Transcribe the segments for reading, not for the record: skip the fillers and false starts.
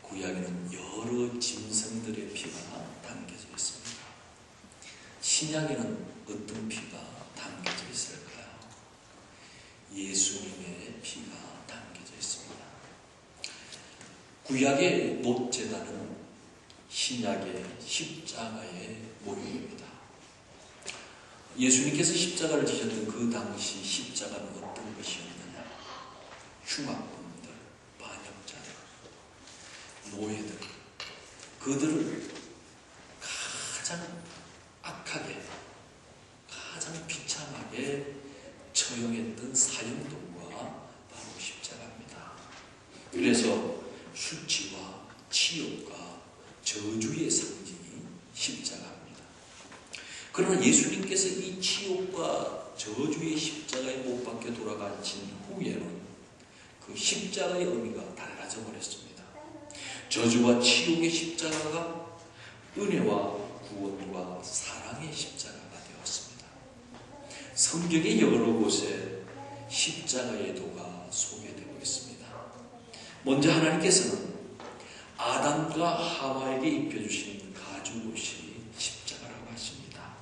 구약에는 여러 짐승들의 피가 담겨져 있습니다. 신약에는 어떤 피가 담겨져 있을까요? 예수님의 피가 담겨져 있습니다. 구약의 못제단은 신약의 십자가의 모형입니다. 예수님께서 십자가를 지셨던 그 당시 십자가는 어떤 것이었느냐? 흉악범들, 반역자들, 노예들, 그들을 가장 악하게, 가장 비참하게 처형했던 사형도구가 바로 십자가입니다. 그래서 수치와 치욕과 저주의 상징이 십자가입니다. 그러나 예수님께서 이 치욕과 저주의 십자가에 못 박혀 돌아가신 후에는 그 십자가의 의미가 달라져 버렸습니다. 저주와 치욕의 십자가가 은혜와 구원과 사랑의 십자가가 되었습니다. 성경의 여러 곳에 십자가의 도가 소개되고 있습니다. 먼저 하나님께서는 아담과 하와에게 입혀주신 가죽옷이 십자가라고 하십니다.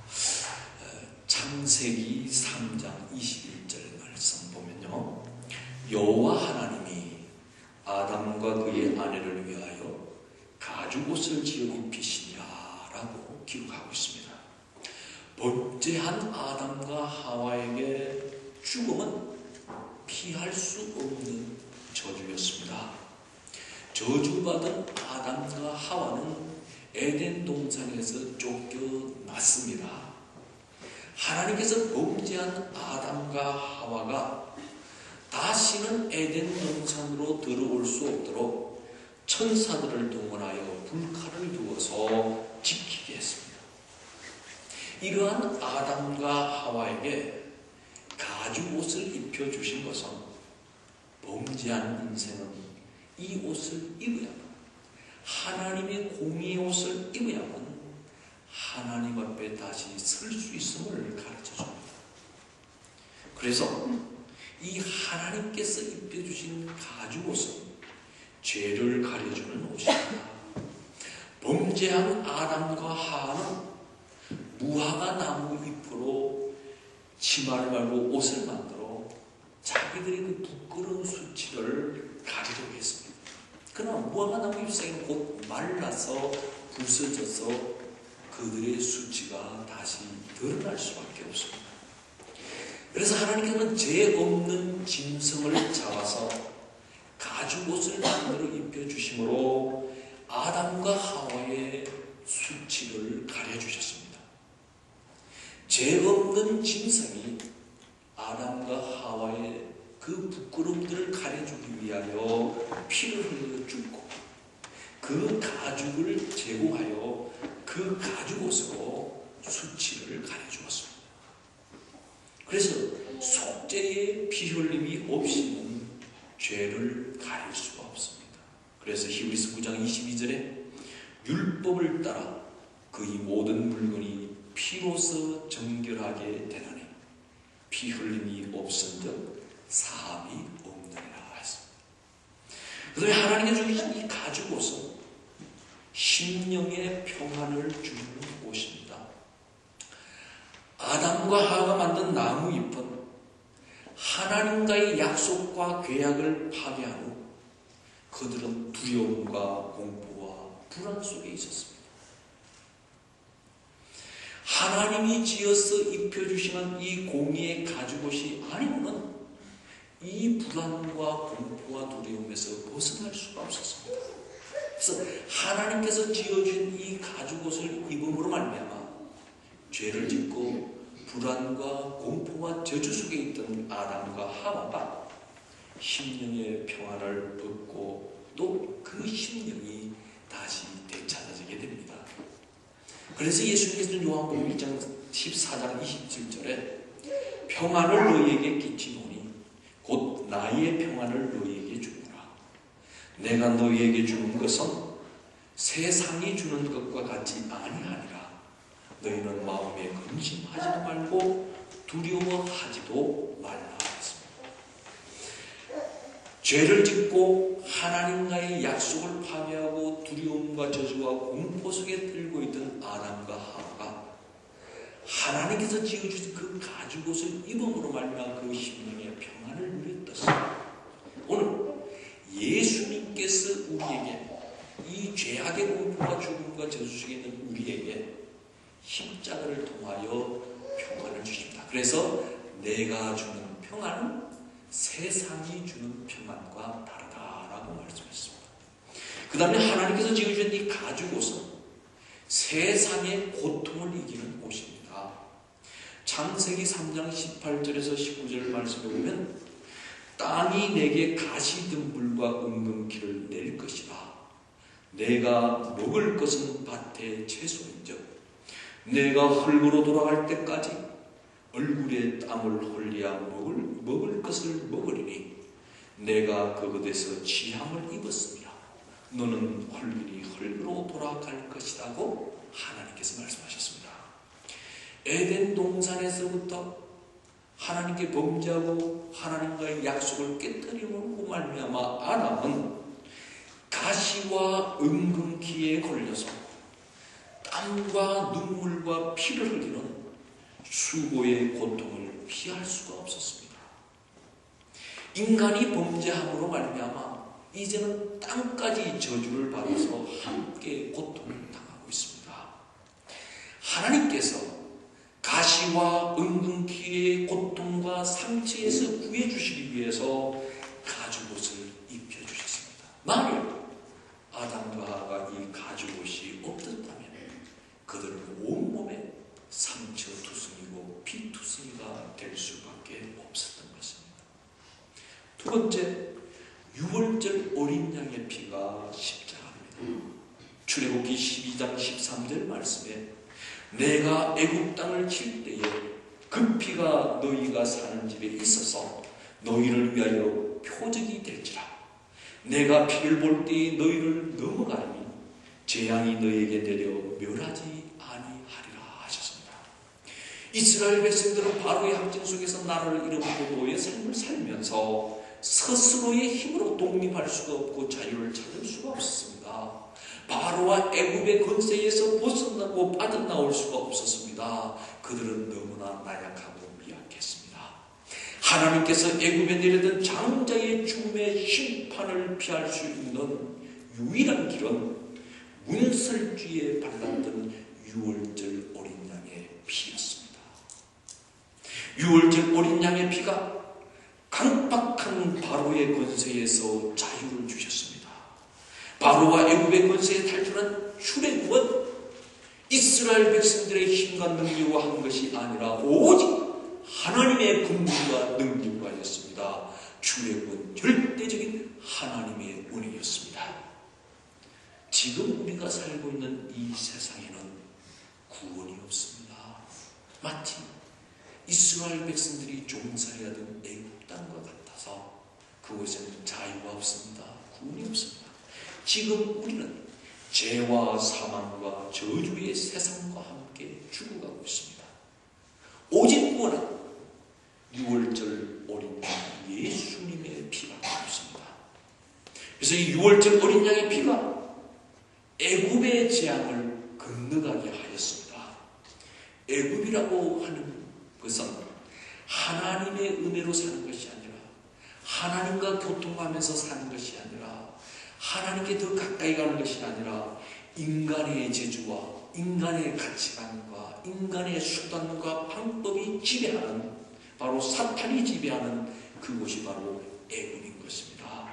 창세기 3장 21절 말씀 보면요, 여호와 하나님이 아담과 그의 아내를 위하여 가죽옷을 지어 입히시니라라고 기록하고 있습니다. 범죄한 아담과 하와에게 죽음은 피할 수 없는 저주였습니다. 저주받은 아담과 하와는 에덴 동산에서 쫓겨났습니다. 하나님께서 범죄한 아담과 하와가 다시는 에덴 동산으로 들어올 수 없도록 천사들을 동원하여 불칼을 두어서 지키게 했습니다. 이러한 아담과 하와에게 가죽옷을 입혀주신 것은 범죄한 인생은 이 옷을 입어야만, 하나님의 공의의 옷을 입어야만 하나님 앞에 다시 설 수 있음을 가르쳐줍니다. 그래서 이 하나님께서 입혀주신 가죽옷은 죄를 가려주는 옷입니다. 범죄한 아담과 하와는 무화과 나무 잎으로 치마를 말고 옷을 만들어 자기들의 그 부끄러운 수치를 가리려고 했습니다. 그러나 무화과 나무 잎사이는 곧 말라서 부서져서 그들의 수치가 다시 드러날 수밖에 없습니다. 그래서 하나님께서는 죄 없는 짐승을 잡아서 가죽옷을 만들어 입혀주심으로 아담과 하와의 수치를 가려주셨습니다. 죄 없는 짐승이 아담과 하와의 그 부끄러움들을 가려주기 위하여 피를 흘려 죽고 그 가죽을 제공하여 그 가죽옷으로 수치를 가려주었습니다. 그래서 속죄의 피 흘림이 없이는 죄를 가릴 수가 없습니다. 그래서 히브리서 9장 22절에 율법을 따라 그의 모든 물건이 피로서 정결하게 되나니 피 흘림이 없은즉 사함이 없느니라 했습니다. 그래서 하나님께 주신 이 가죽옷은 심령의 평안을 주는 옷입니다. 아담과 하와가 만든 나무 잎은 하나님과의 약속과 계약을 파괴한 후 그들은 두려움과 공포와 불안 속에 있었습니다. 하나님이 지어서 입혀주시는 이 공의의 가죽옷이 아니고는 이 불안과 공포와 두려움에서 벗어날 수가 없었습니다. 그래서 하나님께서 지어주신 이 가죽옷을 입음으로 말미암아 죄를 짓고 불안과 공포와 저주 속에 있던 아담과 하와가 심령의 평안을 얻고 또 그 심령이 다시 되찾아지게 됩니다. 그래서 예수님께서는 요한복음 1장 14장 27절에 평안을 너희에게 끼치노니 곧 나의 평안을 너희에게 주노라. 내가 너희에게 주는 것은 세상이 주는 것과 같이 아니하니라. 너희는 마음에 근심하지도 말고 두려워하지도 말라 했습니다. 죄를 짓고 하나님과의 약속을 파괴하고 두려움과 저주와 공포 속에 들고 있던 아담과 하와가 하나님께서 지어주신 그 가죽옷을 입음으로 말미암아 그 심령의 평안을 누렸다. 오늘 예수님께서 우리에게 이 죄악의 공포와 죽음과 저주 속에 있는 우리에게 십자가를 통하여 평안을 주십니다. 그래서 내가 주는 평안은 세상이 주는 평안과 다르다라고 말씀했습니다. 그 다음에 하나님께서 지어주신 이 가죽옷은 세상의 고통을 이기는 옷입니다. 창세기 3장 18절에서 19절 말씀에 보면 땅이 내게 가시덤불과 은근키를 낼 것이라. 내가 먹을 것은 밭의 채소인즉 내가 흙으로 돌아갈 때까지 얼굴에 땀을 흘려야 먹을 것을 먹으리니 내가 그곳에서 취함을 입었습니다. 너는 흙이니 흙으로 돌아갈 것이라고 하나님께서 말씀하셨습니다. 에덴 동산에서부터 하나님께 범죄하고 하나님과의 약속을 깨뜨림으로 말미암아 아담은 가시와 은근키에 걸려서 땀과 눈물과 피를 흘리는 수고의 고통을 피할 수가 없었습니다. 인간이 범죄함으로 말미암아 이제는 땅까지 저주를 받아서 함께 고통을 당하고 있습니다. 하나님께서 가시와 은근키의 고통과 상처에서 구해주시기 위해서 가죽옷을 입혀주셨습니다. 만일 아담과 하와가 이 가죽옷이 없었다면 그들은 온몸에 상처 투성이고 피 투성이가 될 수밖에 없었던 것입니다. 두 번째, 유월절 어린 양의 피가 십자가입니다. 출애굽기 12장 13절 말씀에 내가 애굽 땅을 칠 때에 그 피가 너희가 사는 집에 있어서 너희를 위하여 표적이 될지라. 내가 피를 볼 때에 너희를 넘어가니 재앙이 너희에게 내려 멸하지 아니하리라 하셨습니다. 이스라엘 백성들은 바로의 함정 속에서 나라를 잃어버리고 노예 삶을 살면서 스스로의 힘으로 독립할 수가 없고 자유를 찾을 수가 없었습니다. 바로와 애굽의 권세에서 벗어나고 빠져나올 수가 없었습니다. 그들은 너무나 나약하고 미약했습니다. 하나님께서 애굽에 내려던 장자의 죽음의 심판을 피할 수 있는 유일한 길은 문설주에 발랐던 유월절 어린 양의 피였습니다. 유월절 어린 양의 피가 강박한 바로의 권세에서 자유를 주셨습니다. 바로와 애굽의 권세에 탈출한 출애굽은 이스라엘 백성들의 힘과 능력으로 한 것이 아니라 오직 하나님의 긍휼과 능력과였습니다. 출애굽은 절대적인 하나님의 은혜였습니다. 지금 우리가 살고 있는 이 세상에는 구원이 없습니다. 마치 이스라엘 백성들이 종살이하던 애굽 땅과 같아서 그곳에는 자유가 없습니다. 구원이 없습니다. 지금 우리는 죄와 사망과 저주의 세상과 함께 죽어가고 있습니다. 오직 구원은 유월절 어린 양 예수님의 피밖에 없습니다. 그래서 이 유월절 어린 양의 피가 애굽의 재앙을 건너가게 하였습니다. 애굽이라고 하는 것은 하나님의 은혜로 사는 것이 아니라 하나님과 교통하면서 사는 것이 아니라 하나님께 더 가까이 가는 것이 아니라 인간의 재주와 인간의 가치관과 인간의 수단과 방법이 지배하는, 바로 사탄이 지배하는 그곳이 바로 애굽인 것입니다.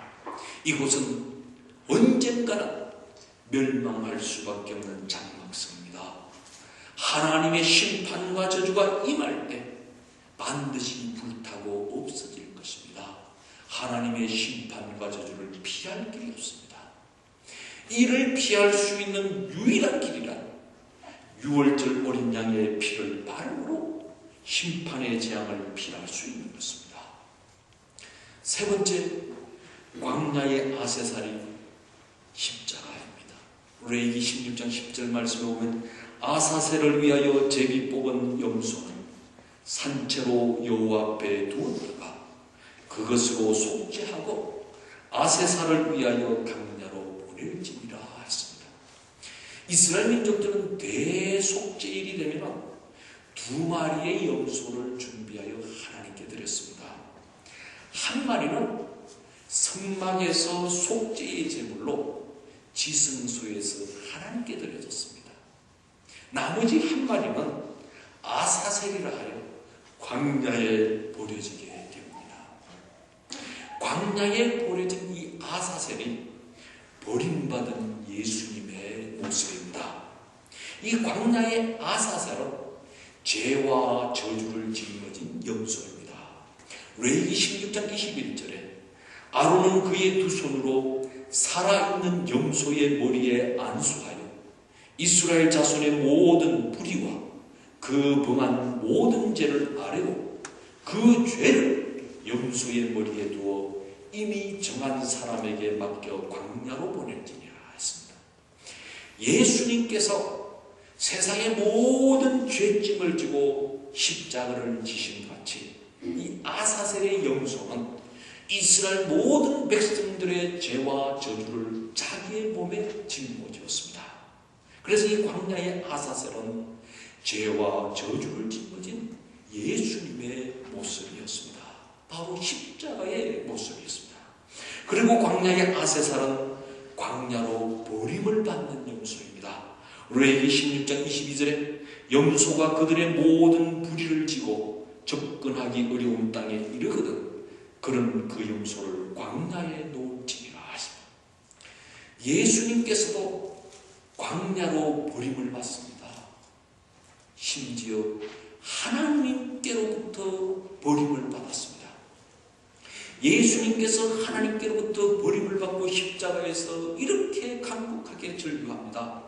이곳은 언젠가는 멸망할 수밖에 없는 장막성입니다. 하나님의 심판과 저주가 임할 때 반드시 불타고 없어질 것입니다. 하나님의 심판과 저주를 피할 길이 없습니다. 이를 피할 수 있는 유일한 길이란 유월절 어린 양의 피를 바르므로 심판의 재앙을 피할 수 있는 것입니다. 세 번째, 광야의 아세살이 십자가입니다. 레위기 16장 10절 말씀에 보면 아사셀을 위하여 제비 뽑은 염소는 산채로 여호와 앞에 두었다가 그것으로 속죄하고 아세사를 위하여 강야로 보낼지니라 했습니다. 이스라엘 민족들은 대속죄일이 되면 2마리의 염소를 준비하여 하나님께 드렸습니다. 한 마리는 성막에서 속죄의 제물로 지성소에서 하나님께 드려졌습니다. 나머지 한 마리는 아사셀이라 하여 광야에 버려지게 됩니다. 광야에 버려진 이 아사셀이 버림받은 예수님의 모습입니다. 이 광야의 아사셀은 죄와 저주를 짊어진 염소입니다. 레위기 16장 21절에 아론은 그의 2손으로 살아있는 염소의 머리에 안수하여 이스라엘 자손의 모든 불의와 그 범한 모든 죄를 아뢰고 그 죄를 염소의 머리에 두어 이미 정한 사람에게 맡겨 광야로 보낼지니라 했습니다. 예수님께서 세상의 모든 죄짐을 지고 십자가를 지신 같이 이 아사셀의 염소는 이스라엘 모든 백성들의 죄와 저주를 자기의 몸에 짊어지었습니다. 그래서 이 광야의 아사셀은 죄와 저주를 짊어진 예수님의 모습이었습니다. 바로 십자가의 모습이었습니다. 그리고 광야의 아세살은 광야로 버림을 받는 염소입니다. 레위기 16장 22절에 염소가 그들의 모든 불의를 지고 접근하기 어려운 땅에 이르거든 그는 그 염소를 광야에 놓을지니라 하십니다. 예수님께서도 광야로 버림을 받습니다. 심지어 하나님께로부터 버림을 받았습니다. 예수님께서 하나님께로부터 버림을 받고 십자가에서 이렇게 간곡하게 절규합니다.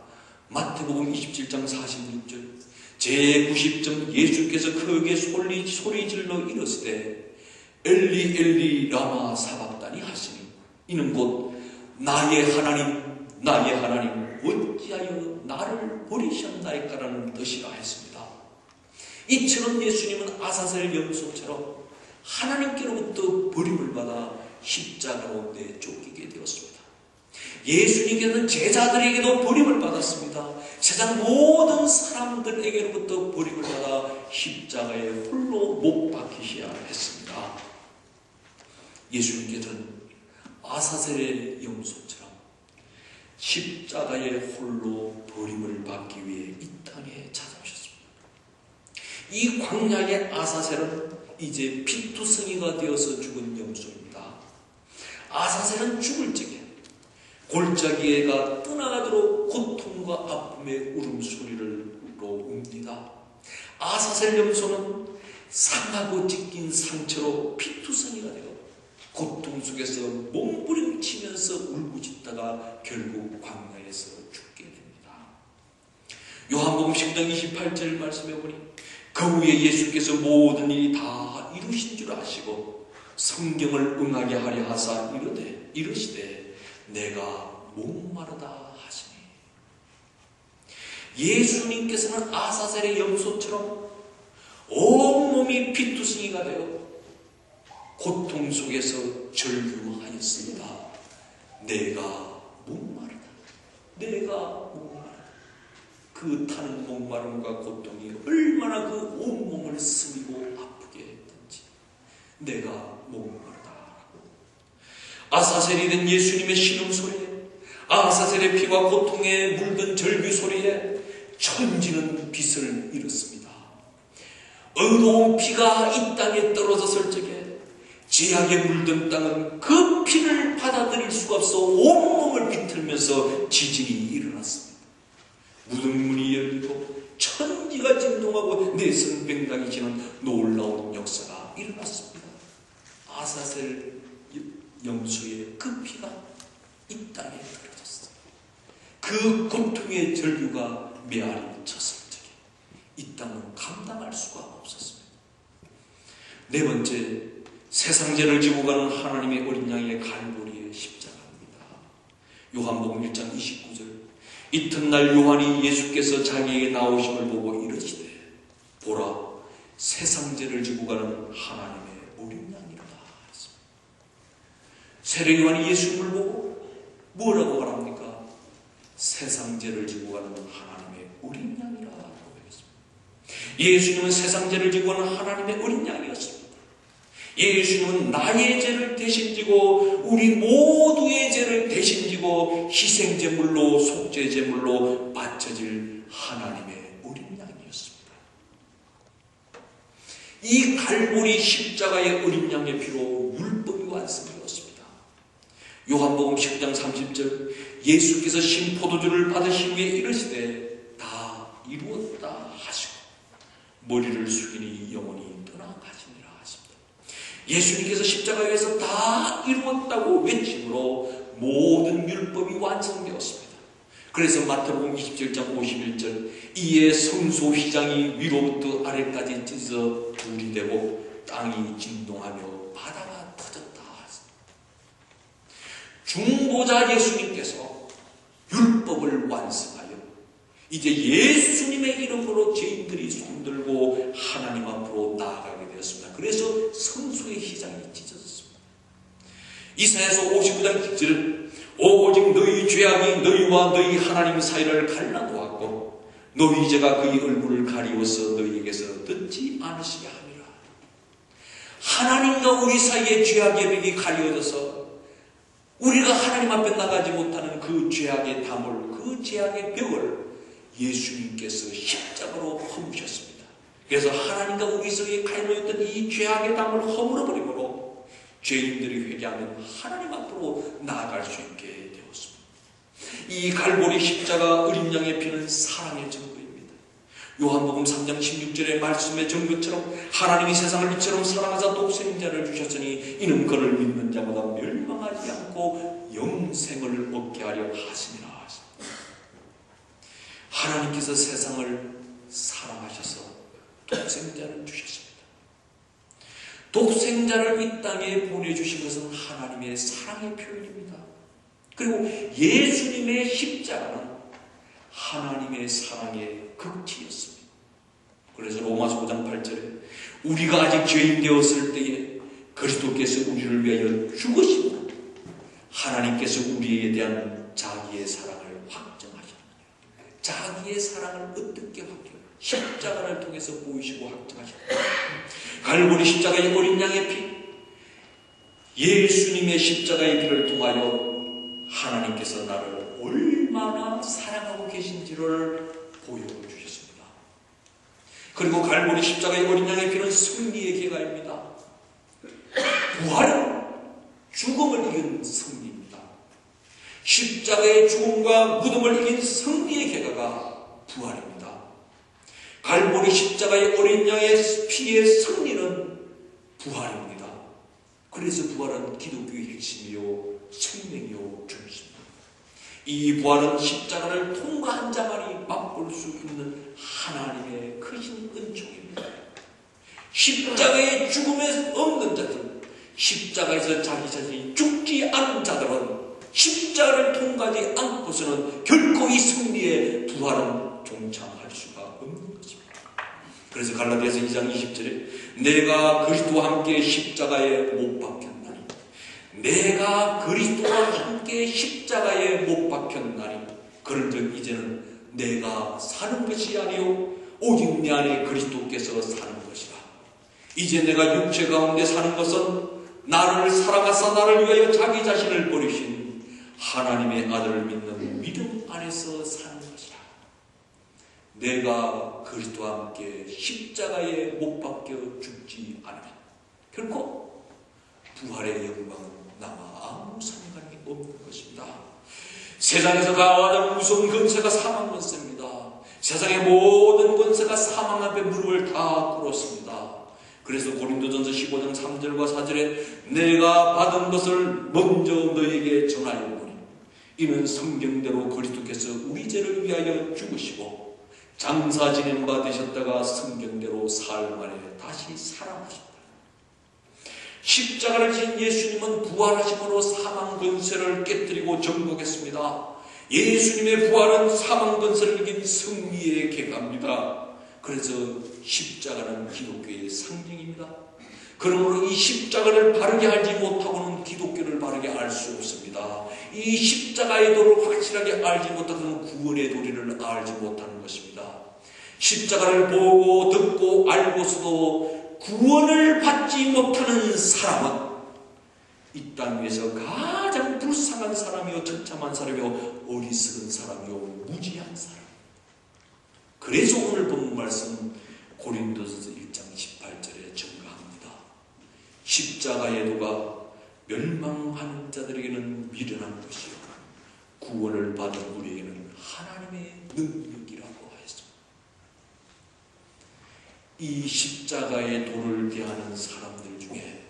마태복음 27장 46절 제90점 예수께서 크게 소리질러 이르시되 엘리 엘리 라마 사박다니 하시니 이는 곧 나의 하나님 나의 하나님 어찌하여 나를 버리셨나이까라는 뜻이라 했습니다. 이처럼 예수님은 아사셀 염소처럼 하나님께로부터 버림을 받아 십자가로 내쫓기게 되었습니다. 예수님께서는 제자들에게도 버림을 받았습니다. 세상 모든 사람들에게로부터 버림을 받아 십자가에 홀로 못 박히셔야 했습니다. 예수님께서는 아사셀의 염소처럼 십자가에 홀로 버림을 받기 위해 이 땅에 찾아오셨습니다. 이 광야의 아사셀은 이제 피투성이가 되어서 죽은 염소입니다. 아사셀은 죽을 적에 골짜기가 떠나가도록 고통과 아픔의 울음소리를 웁니다. 아사셀 염소는 상하고 찢긴 상처로 피투성이가 되어 고통 속에서 몸부림치면서 울부짖다가 결국 광야에서 죽게 됩니다. 요한복음 10장 28절 말씀해 보니 그 후에 예수께서 모든 일이 다 이루신 줄 아시고 성경을 응하게 하려 하사 이르시되 내가 목마르다 하시니 예수님께서는 아사셀의 염소처럼 온몸이 피투성이가 되어 고통 속에서 절규하였습니다. 내가 목마르다. 내가 목마르다. 그 타는 목마름과 고통이 얼마나 그 온몸을 스미고 아프게 했던지 내가 목마르다. 아사셀이 된 예수님의 신음소리에 아사셀의 피와 고통에 물든 절규소리에 천지는 빛을 잃었습니다. 의로운 피가 이 땅에 떨어졌을 적에 죄악에 물든 땅은 그 피를 받아들일 수가 없어 온몸을 비틀면서 지진이 일어났습니다. 묻은 문이 열리고 천지가 진동하고 내성 뱅각이 지는 놀라운 역사가 일어났습니다. 아사셀 염소의 그 피가 이 땅에 떨어졌어요. 그 고통의 절규가 메아리 쳤을 적에 이 땅은 감당할 수가 없었습니다. 네 번째, 세상죄를 지고 가는 하나님의 어린 양의 갈보리의 십자가입니다. 요한복음 1장 29절 이튿날 요한이 예수께서 자기에게 나오심을 보고 이르시되 보라 세상죄를 지고 가는 하나님의 어린 양이로다. 세례 요한이 예수님을 보고 뭐라고 말합니까? 세상 죄를 지고 가는 하나님의 어린 양이라고 했습니다. 예수님은 세상 죄를 지고 가는 하나님의 어린 양이었습니다. 예수님은 나의 죄를 대신 지고 우리 모두의 죄를 대신 지고 희생제물로 속죄제물로 바쳐질 하나님의 어린 양이었습니다. 이 갈보리 십자가의 어린 양의 피로 율법이 완성되었습니다. 요한복음 10장 30절 예수께서 신 포도주를 받으신 후에 이르시되 다 이루었다 하시고 머리를 숙이니 영원히 떠나가시니라 하십니다. 예수님께서 십자가에서 다 이루었다고 외침으로 모든 율법이 완성되었습니다. 그래서 마태복음 27장 51절 이에 성소 휘장이 위로부터 아래까지 찢어져 둘이 되고 땅이 진동하며 바다가 터졌다. 중보자 예수님께서 율법을 완성하여 이제 예수님의 이름으로 죄인들이 손들고 하나님 앞으로 나아가게 되었습니다. 그래서 성소의 휘장이 찢어졌습니다. 이사야서 59장 1절은 오직 너희 죄악이 너희와 너희 하나님 사이를 갈라놓았고 너희 죄가 그의 얼굴을 가리워서 너희에게서 듣지 않으시게 하니라. 하나님과 우리 사이의 죄악의 벽이 가려져서 우리가 하나님 앞에 나가지 못하는 그 죄악의 담을, 그 죄악의 벽을 예수님께서 십자가로 허무셨습니다. 그래서 하나님과 우리 사이에 가려졌던 이 죄악의 담을 허물어버림으로 죄인들이 회개하면 하나님 앞으로 나아갈 수 있게 되었습니다. 이 갈보리 십자가 어린 양의 피는 사랑의 증거입니다. 요한복음 3장 16절의 말씀의 증거처럼 하나님이 세상을 이처럼 사랑하사 독생자를 주셨으니 이는 그를 믿는 자보다 멸망하지 않고 영생을 얻게 하려 하시니라 하십니다. 하나님께서 세상을 사랑하셔서 독생자를 주셨습니다. 독생자를 이 땅에 보내주신 것은 하나님의 사랑의 표현입니다. 그리고 예수님의 십자가는 하나님의 사랑의 극치였습니다. 그래서 로마서 5장 8절에 우리가 아직 죄인 되었을 때에 그리스도께서 우리를 위하여 죽으시고 하나님께서 우리에 대한 자기의 사랑을 확정하셨느니라. 자기의 사랑을 어떻게 확정? 십자가를 통해서 보이시고 확정하셨다. 갈보리 십자가의 어린 양의 피, 예수님의 십자가의 피를 통하여 하나님께서 나를 얼마나 사랑하고 계신지를 보여주셨습니다. 그리고 갈보리 십자가의 어린 양의 피는 승리의 계가입니다. 부활은 죽음을 이긴 승리입니다. 십자가의 죽음과 무덤을 이긴 승리의 계가가 부활입니다. 갈보리 십자가의 어린 양의 피의 승리는 부활입니다. 그래서 부활은 기독교의 핵심이요 생명이요 중심입니다. 이 부활은 십자가를 통과한 자만이 맛볼 수 있는 하나님의 크신 은총입니다. 십자가의 죽음에 없는 자들, 십자가에서 자기 자신이 죽지 않은 자들은 십자가를 통과하지 않고서는 결코 이 승리의 부활은 종착할 수가 없는 것입니다. 그래서 갈라디아서 2장 20절에 내가 그리스도와 함께 십자가에 못 박혔나니 내가 그리스도와 함께 십자가에 못 박혔나니 그런즉 이제는 내가 사는 것이 아니요 오직 내 안에 그리스도께서 사는 것이라. 이제 내가 육체 가운데 사는 것은 나를 사랑하사 나를 위하여 자기 자신을 버리신 하나님의 아들을 믿는 믿음 안에서 사는 것이라. 내가 그리스도와 함께 십자가에 못 박혀 죽지 않으면 결코 부활의 영광은 나와 아무 상관이 없는 것입니다. 세상에서 가장 무서운 권세가 사망 권세입니다. 세상의 모든 권세가 사망 앞에 무릎을 다 꿇었습니다. 그래서 고린도전서 15장 3절과 4절에 내가 받은 것을 먼저 너에게 전하였노니 이는 성경대로 그리스도께서 우리 죄를 위하여 죽으시고 장사 지낸 바 되셨다가 성경대로 사흘 만에 다시 살아나셨다. 십자가를 지신 예수님은 부활하심으로 사망 권세를 깨뜨리고 정복했습니다. 예수님의 부활은 사망 권세를 이긴 승리의 계가입니다. 그래서 십자가는 기독교의 상징입니다. 그러므로 이 십자가를 바르게 알지 못하고는 기독교를 바르게 알 수 없습니다. 이 십자가의 도를 확실하게 알지 못하고는 구원의 도리를 알지 못하는 것입니다. 십자가를 보고 듣고 알고서도 구원을 받지 못하는 사람은 이 땅 위에서 가장 불쌍한 사람이요, 처참한 사람이요, 어리석은 사람이요, 무지한 사람. 그래서 오늘 본 말씀 고린도전서 1장 18절에 증거합니다. 십자가의 도가 멸망하는 자들에게는 미련한 것이요, 구원을 받은 우리에게는 하나님의 능력이라고 하였습니다. 이 십자가의 도를 대하는 사람들 중에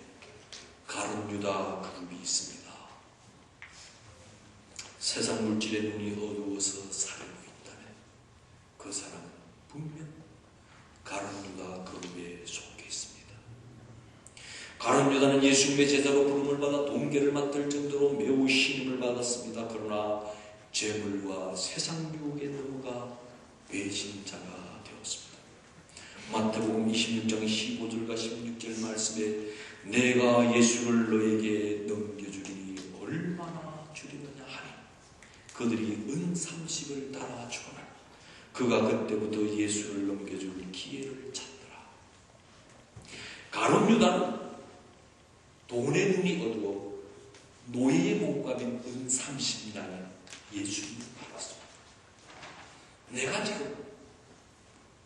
가룟 유다 그룹이 있습니다. 세상 물질의 눈이 어두워서 살고 있다면 그 사람은 분명 가룟 유다 그룹에 속해 있습니다. 가룟 유다는 예수님의 제자로 부름을 받아 동계를 맡을 정도로 매우 신임을 받았습니다. 그러나 재물과 세상 유혹에 넘어가 배신자가 되었습니다. 마태복음 26장 15절과 16절 말씀에 내가 예수를 너에게 넘겨주리니 얼마나 주리느냐 하니 그들이 은 30을 따라 주거나 그가 그때부터 예수를 넘겨줄 기회를 찾더라. 가룟 유다는 돈의 눈이 어두워 노예의 몸값인 은 30이라는 예수님을 받았습니다. 내가 지금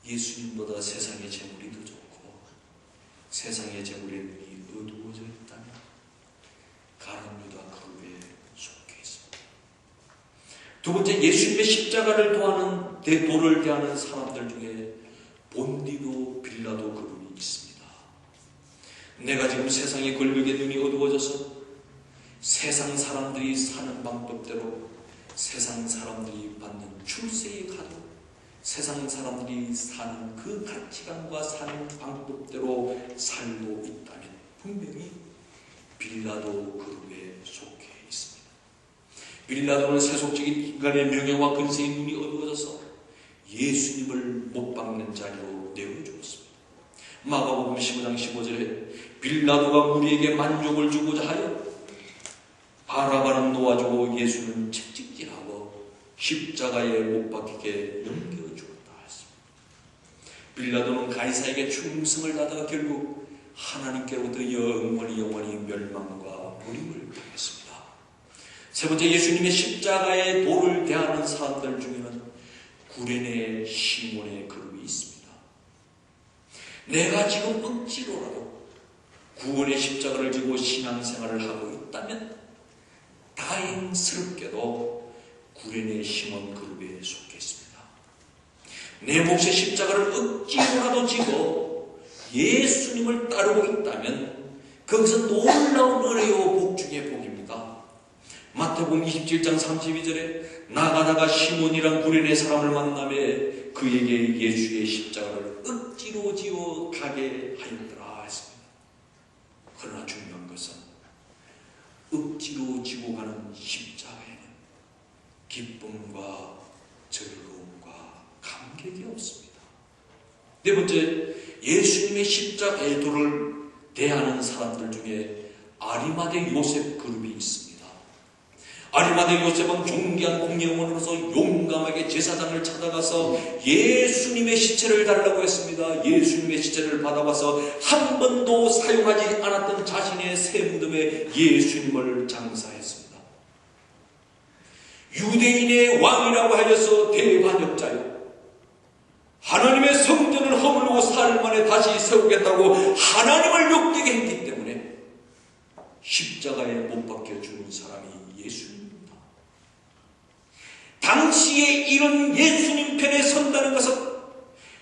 예수님보다 세상의 재물이 더 좋고 세상의 재물의 눈이 어두워져 있다면 가룟 유다 그룹에 속해 있습니다. 두 번째, 예수님의 십자가를 도를 대하는 사람들 중에 본디도 빌라도 그룹이 있습니다. 내가 지금 세상의 권력의 눈이 어두워져서 세상 사람들이 사는 방법대로 세상 사람들이 받는 출세의 가도 세상 사람들이 사는 그 가치관과 사는 방법대로 살고 있다면 분명히 빌라도 그룹에 속해 있습니다. 빌라도는 세속적인 인간의 명예와 근세의 눈이 어두워져서 예수님을 못 박는 자리로 내어주었습니다. 마가복음 15장 15절에 빌라도가 우리에게 만족을 주고자 하여 바라바는 놓아주고 예수는 채찍질하고 십자가에 못 박히게 넘겨주었다 했습니다. 빌라도는 가이사에게 충성을 다하다가 결국 하나님께로부터 영원히 멸망과 불임을 당했습니다. 세 번째, 예수님의 십자가의 도를 대하는 사람들 중에는 구레네 시몬의 그룹이 있습니다. 내가 지금 억지로라도 구원의 십자가를 지고 신앙생활을 하고 있다면 다행스럽게도 구레네 시몬 그룹에 속해 있습니다. 내 몫의 십자가를 억지로라도 지고 예수님을 따르고 있다면 거기서 놀라운 은혜요 복 중의 복입니다. 마태복음 27장 32절에 나가다가 시몬이란 구레네 사람을 만나매 그에게 예수의 십자가를 억지로 지어 가게 하였더라 했습니다. 그러나 중요한 것은 억지로 지고 가는 십자가에는 기쁨과 즐거움과 감격이 없습니다. 네 번째, 예수님의 십자가의 도를 대하는 사람들 중에 아리마대 요셉 그룹이 있습니다. 아리마대 요셉은 존귀한 공예원으로서 용감하게 제사장을 찾아가서 예수님의 시체를 달라고 했습니다. 예수님의 시체를 받아와서 한 번도 사용하지 않았던 자신의 새 무덤에 예수님을 장사했습니다. 유대인의 왕이라고 하여서 대반역자요, 하나님의 성전을 허물고 사흘 만에 다시 세우겠다고 하나님을 욕되게 했기 때문에 십자가에 못 박혀 죽은 사람이 예수님입니다. 당시에 이런 예수님 편에 선다는 것은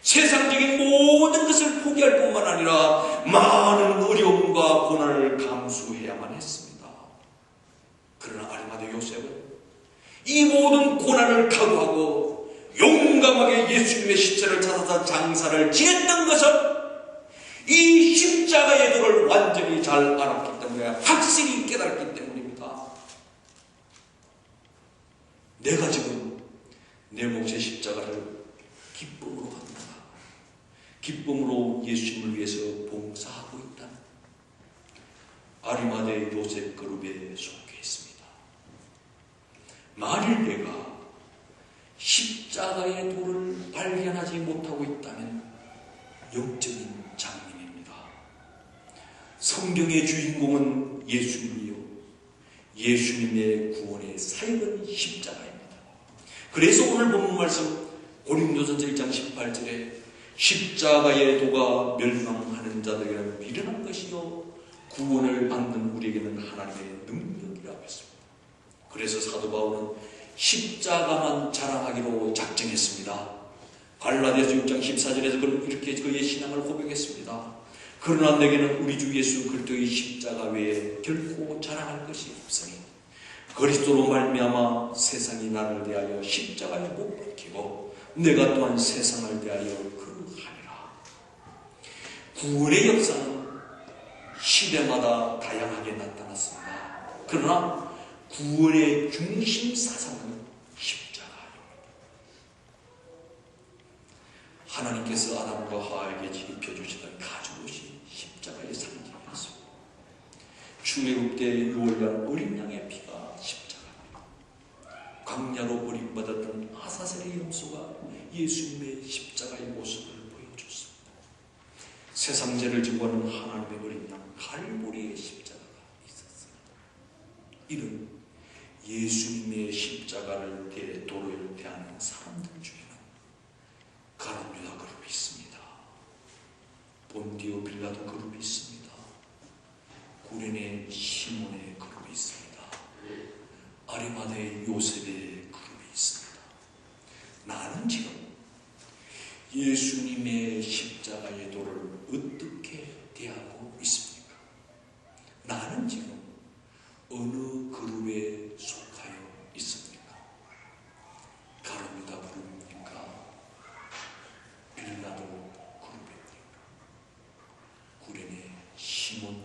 세상적인 모든 것을 포기할 뿐만 아니라 많은 어려움과 고난을 감수해야만 했습니다. 그러나 아리마대 요셉은 이 모든 고난을 각오하고 용감하게 예수님의 시체를 찾아서 장사를 지냈던 것은 이 십자가의 도를 완전히 잘 알았기 때문에, 확실히 깨달았기 때문입니다. 내가 지금 내 몫의 십자가를 기쁨으로 한다, 기쁨으로 예수님을 위해서 봉사하고 있다, 아리마대 요셉 그룹에 속해 있습니다. 만일 내가 십자가의 도를 발견하지 못하고 있다면 영적인 장님입니다. 성경의 주인공은 예수님이요, 예수님의 구원의 사역은 십자가입니다. 그래서 오늘 본문 말씀 고린도전서 1장 18절에 십자가의 도가 멸망하는 자들에게는 미련한 것이요 구원을 받는 우리에게는 하나님의 능력이라고 했습니다. 그래서 사도 바울은 십자가만 자랑하기로 작정했습니다. 갈라디아서 6장 14절에서 이렇게 그의 신앙을 고백했습니다. 그러나 내게는 우리 주 예수 그리스도의 십자가 외에 결코 자랑할 것이 없으니 그리스도로 말미암아 세상이 나를 대하여 십자가에 못 박히고 내가 또한 세상을 대하여 그러하리라. 구원의 역사는 시대마다 다양하게 나타났습니다. 그러나 구원의 중심 사상은 십자가입니다. 하나님께서 아담과 하와에게 지급해주시던 가죽옷이 십자가의 상징이었습니다. 출애굽 때 유월절 어린 양의 피가 십자가입니다. 광야로 버림받았던 아사셀의 염소가 예수님의 십자가의 모습을 보여줬습니다. 세상 죄를 지고 하는 하나님의 어린 양 갈보리의 십자가가 있었습니다. 이런 예수님의 십자가를 도를 대하는 사람들 중에는 가룟 유다 그룹이 있습니다. 본디오 빌라도 그룹이 있습니다. 구레네 시몬의 그룹이 있습니다. 아리마대 요셉의 그룹이 있습니다. 나는 지금 예수님의 십자가의 도를 어떻게 대하고 있습니까? 나는 지금 어느 그룹에 속하여 있습니까? 가룟 유다 그룹입니까? 빌라도 그룹입니까? 구레네 시몬